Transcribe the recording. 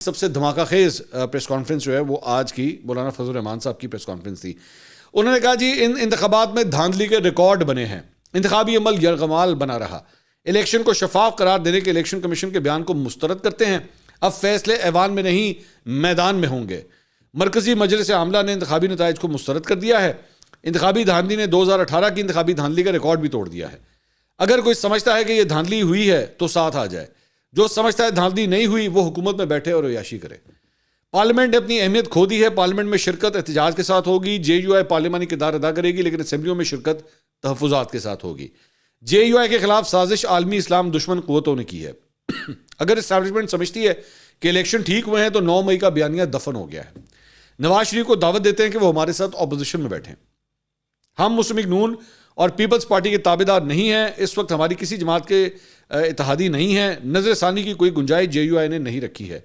सबसे धमाका खेज press conference जो है वो आज की मौलाना फजल रहमान साहब की प्रेस कॉन्फ्रेंस थी। उन्होंने कहा जी इन इंतखाबात में धांधली के रिकॉर्ड बने हैं, इंतखाबी अमल यरगमाल बना रहा, इलेक्शन को शफाफ करार देने के इलेक्शन कमीशन के बयान को मुस्तरद करते हैं, अब फैसले ऐवान में नहीं मैदान में होंगे। मरकजी मजलिस आमला ने इंतखाबी नताइज को मुस्तरद कर दिया है। इंतखाबी धांधली ने 2018 की इंतखाबी धांधली का रिकॉर्ड भी तोड़ दिया है। अगर कोई समझता है कि यह धांधली हुई है तो साथ आ जाए, जो समझता है धांधली नहीं हुई वो हुकूमत में बैठे और अय्याशी करे। पार्लियामेंट ने अपनी अहमियत खो दी है। पार्लियामेंट में शिरकत एहतजाज के साथ होगी, JUI पार्लियामानी किरदार अदा करेगी, लेकिन असेंबलियों में शिरकत तहफ़्फ़ुज़ात के साथ होगी। JUI के खिलाफ साजिश आलमी इस्लाम दुश्मन क़ुव्वतों ने की है। अगर इस्टेब्लिशमेंट समझती है कि इलेक्शन ठीक हुए हैं तो 9 मई का बयानिया दफन हो गया है। नवाज शरीफ को दावत देते हैं कि वो हमारे साथ अपोजिशन में बैठें। हम मुस्लिम लीग नून और पीपल्स पार्टी के ताबेदार नहीं हैं। इस वक्त हमारी किसी जमात के इत्तेहादी नहीं है। नजरसानी की कोई गुंजाइश JUI ने नहीं रखी है।